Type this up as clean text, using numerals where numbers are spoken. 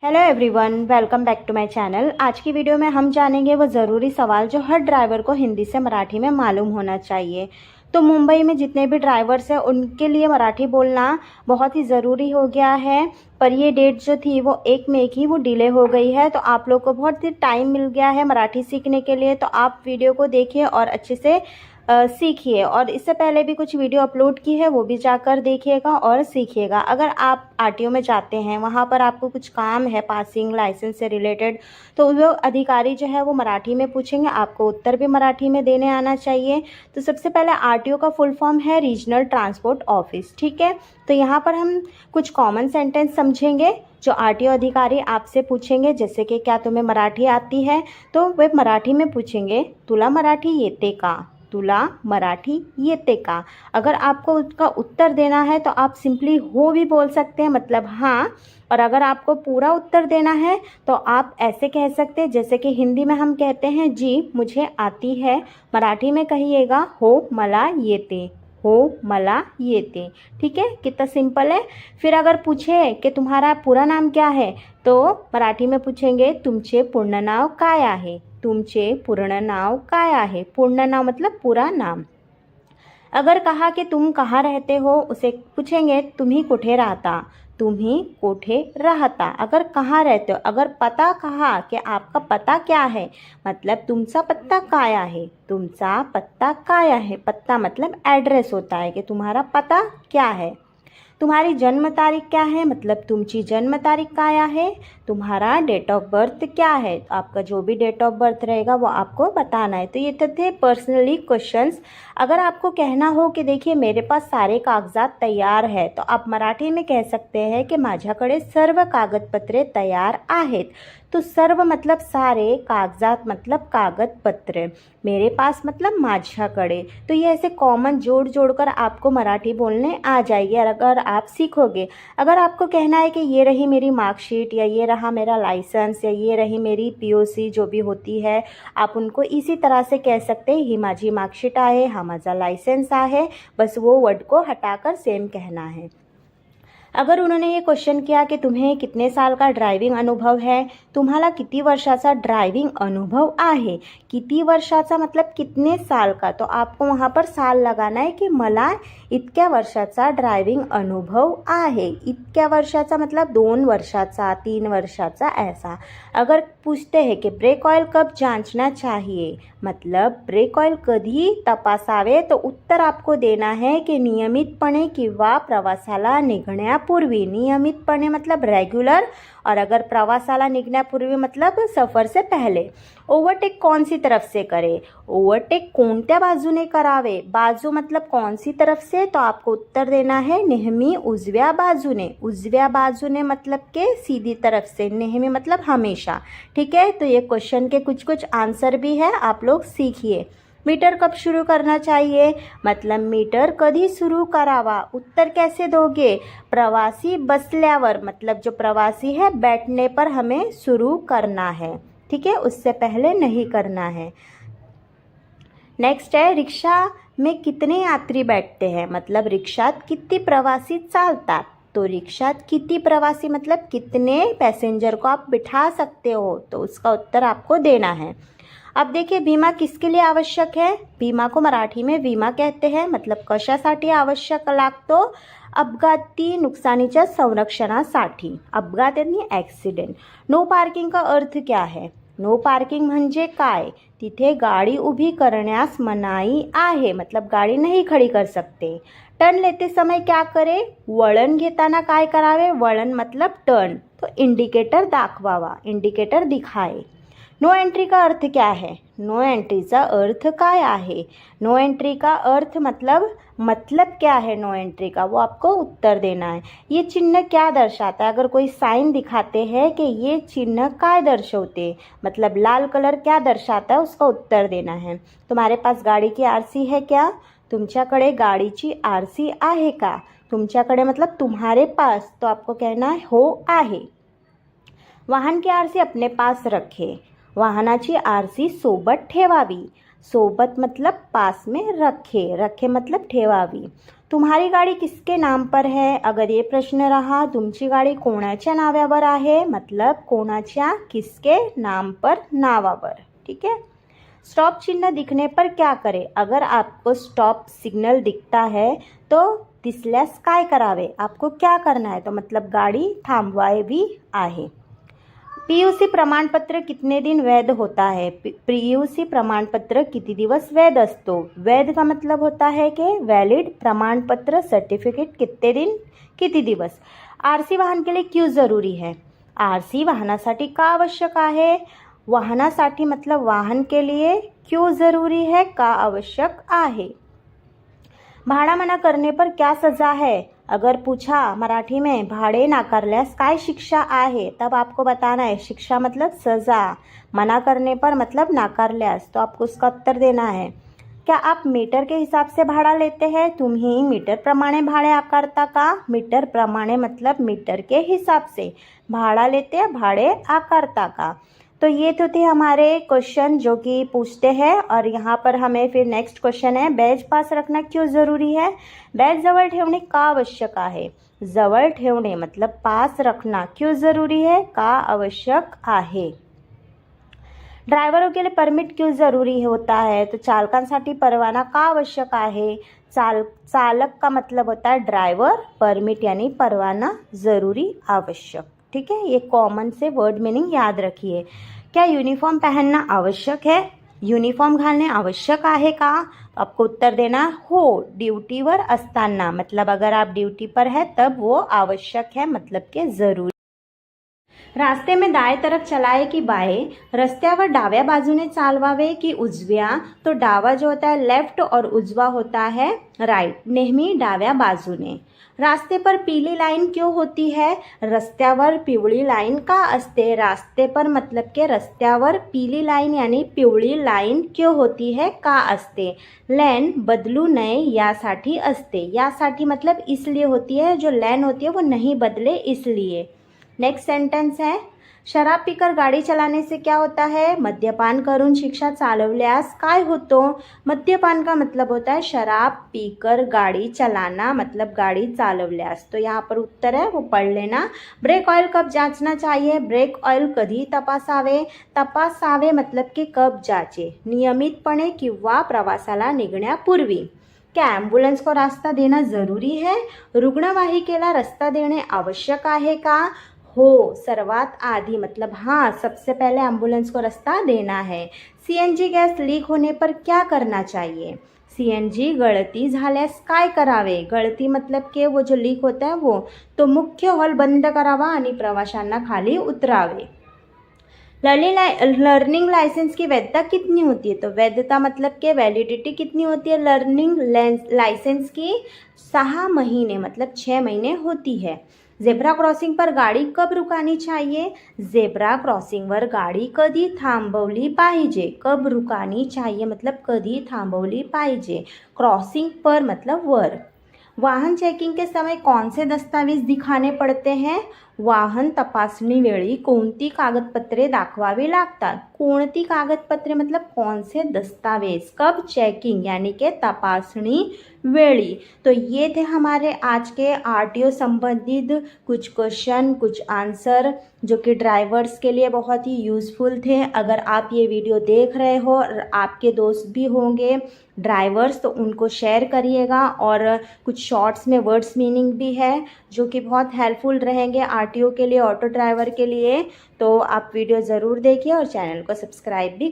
Hello everyone, welcome back to my channel. आज की video में हम जानेंगे वो ज़रूरी सवाल जो हर ड्राइवर को हिंदी से मराठी में मालूम होना चाहिए। तो मुंबई में जितने भी ड्राइवर्स हैं उनके लिए मराठी बोलना बहुत ही ज़रूरी हो गया है। पर ये डेट जो थी वो 1 मई की वो डिले हो गई है, तो आप लोग को बहुत ही टाइम मिल गया है मराठी सीखने के लिए। तो आप वीडियो को देखिए और अच्छे से सीखिए। और इससे पहले भी कुछ वीडियो अपलोड की है, वो भी जाकर देखिएगा और सीखिएगा। अगर आप आरटीओ में जाते हैं, वहाँ पर आपको कुछ काम है पासिंग लाइसेंस से रिलेटेड, तो वो अधिकारी जो है वो मराठी में पूछेंगे, आपको उत्तर भी मराठी में देने आना चाहिए। तो सबसे पहले आरटीओ का फुल फॉर्म है रीजनल ट्रांसपोर्ट ऑफिस, ठीक है। तो यहाँ पर हम कुछ कॉमन सेंटेंस समझेंगे जो आरटीओ अधिकारी आपसे पूछेंगे, जैसे कि क्या तुम्हें मराठी आती है, तो वे मराठी में पूछेंगे तुला मराठी येते का, तुला मराठी येते का। अगर आपको उसका उत्तर देना है तो आप सिंपली हो भी बोल सकते हैं, मतलब हाँ। और अगर आपको पूरा उत्तर देना है तो आप ऐसे कह सकते हैं, जैसे कि हिंदी में हम कहते हैं जी मुझे आती है, मराठी में कहिएगा हो मला येते, हो मला येते। ठीक है, कितना सिंपल है। फिर अगर पूछे कि तुम्हारा पूरा नाम क्या है, तो मराठी में पूछेंगे तुमचे पूर्ण नाव काय आहे, तुमचे पूर्ण नाव काय आहे। पूर्ण नाव मतलब पूरा नाम। अगर कहा कि तुम कहाँ रहते हो, उसे पूछेंगे तुम्ही कुठे राहता, तुम्ही कुठे राहता। अगर कहाँ रहते हो, अगर पता कहा कि आपका पता क्या है, मतलब तुमचा पत्ता काय आहे, तुमचा पत्ता काय आहे। पत्ता मतलब एड्रेस होता है कि तुम्हारा पता क्या है। तुम्हारी जन्म तारीख क्या है, मतलब तुमची जन्म तारीख काय आहे। तुम्हारा डेट ऑफ बर्थ क्या है, तो आपका जो भी डेट ऑफ बर्थ रहेगा वो आपको बताना है। तो ये थे पर्सनली क्वेश्चंस। अगर आपको कहना हो कि देखिए मेरे पास सारे कागजात तैयार है, तो आप मराठी में कह सकते हैं कि माझ्याकडे सर्व कागदपत्रे तैयार आहेत। तो सर्व मतलब सारे, कागजात मतलब कागदपत्र, मेरे पास मतलब माझ्याकडे। तो ये ऐसे कॉमन जोड़ जोड़कर आपको मराठी बोलने आ जाएगी अगर आप सीखोगे। अगर आपको कहना है कि ये रही मेरी मार्कशीट, या ये रहा मेरा लाइसेंस, या ये रही मेरी पीओसी जो भी होती है, आप उनको इसी तरह से कह सकते हैं ही माझी मार्कशीट आहे, हा माझा लाइसेंस आहे। बस वो वर्ड को हटाकर सेम कहना है। अगर उन्होंने ये क्वेश्चन किया कि तुम्हें कितने साल का ड्रायव्हिंग अनुभव है, तुम्हाला किती वर्षाचा ड्रायव्हिंग अनुभव आहे। किती वर्षाचा मतलब कितने साल का, तो आपको वहाँ पर साल लगाना है कि मला इतक्या वर्षाचा ड्रायव्हिंग अनुभव आहे। इतक्या वर्षाचा मतलब 2 वर्षाचा, 3 वर्षाचा, ऐसा। अगर पूछते हैं कि ब्रेक ऑयल कब जांचना चाहिए, मतलब ब्रेक ऑयल कधी तपासावे, तो उत्तर आपको देना है कि नियमितपणे किंवा प्रवासाला निघण्यापूर्वी। नियमितपणे मतलब रेग्युलर, और अगर प्रवासाला निघण्यापूर्वी मतलब सफ़र से पहले। ओव्हरटेक कौन सी तरफ से करे, ओव्हरटेक कोणत्या बाजूने करावे, बाजू मतलब कौन सी तरफ से, तो आपको उत्तर देना है नेहमी उजव्या बाजूने। उजव्या बाजूने मतलब के सीधी तरफ से, नेहमी मतलब हमेशा। ठीक है, तो ये क्वेश्चन के कुछ कुछ आंसर भी है, आप लोग सीखिए। मीटर कब शुरू करना चाहिए, मतलब मीटर कधी सुरू करावा। उत्तर कैसे दोगे, प्रवासी बसल्यावर, मतलब जो प्रवासी है बैठने पर हमें शुरू करना है। ठीक है, उससे पहले नहीं करना है। नेक्स्ट है रिक्शा में कितने यात्री बैठते हैं, मतलब रिक्षात किती प्रवासी चालतात। तो रिक्षात किती प्रवासी मतलब कितने पैसेंजर को आप बिठा सकते हो, तो उसका उत्तर आपको देना है। अब देखिए बीमा किसके लिए आवश्यक है। बीमा को मराठी में विमा कहते हैं, मतलब कशासाठी आवश्यक लागतो, अपघाती नुकसानीच्या संरक्षणासाठी, अपघात यानी ॲक्सिडेंट। नो पार्किंग का अर्थ क्या है, नो पार्किंग म्हणजे काय, तिथे गाड़ी उभी करण्यास मनाई आहे, मतलब गाड़ी नहीं खड़ी कर सकते। टर्न लेते समय क्या करे, वळण घेताना काय करावे, वळण मतलब टर्न, तो इंडिकेटर दाखवावा, इंडिकेटर दिखाए। नो एंट्री का अर्थ क्या है, नो एंट्रीचा अर्थ काय आहे। नो एंट्री का अर्थ मतलब क्या है नो एंट्री का, वो आपको उत्तर देना है। ये चिन्ह क्या दर्शाता है, अगर कोई साइन दिखाते हैं कि ये चिन्ह काय दर्शवते, मतलब लाल कलर क्या दर्शाता है, उसका उत्तर देना है। तुम्हारे पास गाड़ी की आरसी है क्या, तुमच्याकडे गाडीची आरसी आहे का, तुमच्याकडे मतलब तुम्हारे पास, तो आपको कहना है हो आहे। वाहन की आरसी अपने पास रखे, वाहनाची आरसी सोबत ठेवावी। सोबत मतलब पास में रखे, रखे मतलब ठेवावी। तुम्हारी गाडी किसके नाम पर है? अगर ये प्रश्न रहा, तुमची गाडी कोणाच्या नावावर आहे, मतलब कोणाच्या, किसके, नाम पर, नावावर। ठीक है। स्टॉप चिन्ह दिखने पर क्या करें? अगर आपको स्टॉप सिग्नल दिखता है तो दिसल्यास काय करावे? आपको क्या करना है? तो मतलब गाडी थांबवावी आहे। पीयूसी प्रमाणपत्र कितने दिन वैध होता है? पीयूसी प्रमाणपत्र किती दिवस वैध असतो? वैध का मतलब होता है कि वैलिड, प्रमाणपत्र सर्टिफिकेट कितने दिन, किती दिवस। आरसी वाहन के लिए क्यों जरूरी है? आरसी वाहनासाठी का आवश्यक आहे? वाहनासाठी मतलब वाहन के लिए, क्यों जरूरी है, का आवश्यक आहे। भाड़ा मना करने पर क्या सजा है? अगर पूछा मराठी में भाड़े नाकारल्यास काय शिक्षा आहे, तब आपको बताना है शिक्षा मतलब सजा, मना करने पर मतलब नाकारल्यास, तो आपको उसका उत्तर देना है। क्या आप मीटर के हिसाब से भाड़ा लेते हैं? तुम्ही मीटर प्रमाणे भाड़े आकारता का? मीटर प्रमाणे मतलब मीटर के हिसाब से भाड़ा लेते हैं, भाड़े आकारता का। तो ये तो थे हमारे क्वेश्चन जो कि पूछते हैं। और यहाँ पर हमें फिर नेक्स्ट क्वेश्चन है, बॅज पास रखना क्यों ज़रूरी है? बॅज जवळ ठेवणे का आवश्यक आहे? जवळ ठेवणे मतलब पास रखना क्यों ज़रूरी है, का आवश्यक आहे। ड्रायव्हरों के लिए परमिट क्यों ज़रूरी होता है? तो चालकांसाठी परवाना का आवश्यक आहे? चालक का मतलब होता है ड्राइवर, परमिट यानी परवाना ज़रूरी, आवश्यक। ठीक है, ये कॉमन से वर्ड मीनिंग याद रखिए। क्या यूनिफॉर्म पहनना आवश्यक है? यूनिफॉर्म घालणे आवश्यक आहे का? आपको उत्तर देना हो, ड्यूटीवर असताना, मतलब अगर आप ड्यूटी पर है तब वो आवश्यक है, मतलब के ज़रूरी। रास्ते में दाएं तरफ चलाए की बाएं? रस्त्यावर डाव्या बाजूने चालवावे की उजव्या? तो डावा जो होता है लेफ्ट और उजवा होता है राइट, नेहमी डाव्या बाजूने। रास्ते पर पीली लाइन क्यों होती है? रस्त्यावर पिवळी लाईन का असते? रास्ते पर मतलब के रस्त्यावर पीली लाईन यानी पिवळी लाईन क्यों होती है, का असते? लेन बदलू नये यासाठी असते। यासाठी मतलब इसलिए होती है, जो लेन होती है वो नहीं बदले इसलिए। नेक्स्ट सेंटेंस है, शराब पीकर गाड़ी चलाने से क्या होता है? मद्यपान करून शिक्षा चालवल्यास काय होतो? मद्यपान का मतलब होता है शराब पीकर गाड़ी चलाना, मतलब गाड़ी चालवल्यास। तो यहाँ पर उत्तर है वो पढ़ लेना। ब्रेक ऑयल कब जांचना चाहिए? ब्रेक ऑयल कधी तपासावे? तपासावे मतलब की कब जांचे, नियमितपणे किंवा प्रवासाला निघण्यापूर्वी। क्या ॲम्ब्युलन्स को रास्ता देना ज़रूरी है? रुग्णवाहिकेला रस्ता देणे आवश्यक आहे का? हो, सर्वात आधी मतलब हाँ, सबसे पहले एम्बुलेंस को रास्ता देना है। सीएनजी गैस लीक होने पर क्या करना चाहिए? सीएनजी गळती झाल्यास काय करावे? गळती मतलब के वो जो लीक होता है वो, तो मुख्य हॉल बंद करावा आणि प्रवाशांना खाली उतरावे। लर्निंग लाइसेंस की वैधता कितनी होती है? तो वैधता मतलब के वैलिडिटी कितनी होती है लर्निंग लाइसेंस की? 6 महीने मतलब 6 महीने होती है। झेब्रा क्रॉसिंग पर गाड़ी कब रुकानी चाहिए? झेब्रा क्रॉसिंगवर गाड़ी कधी थांबवली पाहिजे? कब रुकानी चाहिए मतलब कधी थांबवली पाहिजे। क्रॉसिंग पर मतलब वर। वाहन चेकिंग के समय कौन से दस्तावेज दिखाने पड़ते हैं? वाहन तपासणी वेळी कोणती कागदपत्रे दाखवावी लागतात? कोणती कागदपत्रे मतलब कौन से दस्तावेज, कब चेकिंग यानी कि तपासणी वेळी। तो ये थे हमारे आज के आरटीओ संबंधित कुछ क्वेश्चन, कुछ आंसर जो कि ड्राइवर्स के लिए बहुत ही यूज़फुल थे। अगर आप ये वीडियो देख रहे हो और आपके दोस्त भी होंगे ड्राइवर्स तो उनको शेयर करिएगा। और कुछ शॉर्ट्स में वर्ड्स मीनिंग भी है जो कि बहुत हेल्पफुल रहेंगे आरटीओ के लिए, ऑटो ड्राइवर के लिए। तो आप वीडियो ज़रूर देखिए और चैनल को सब्सक्राइब भी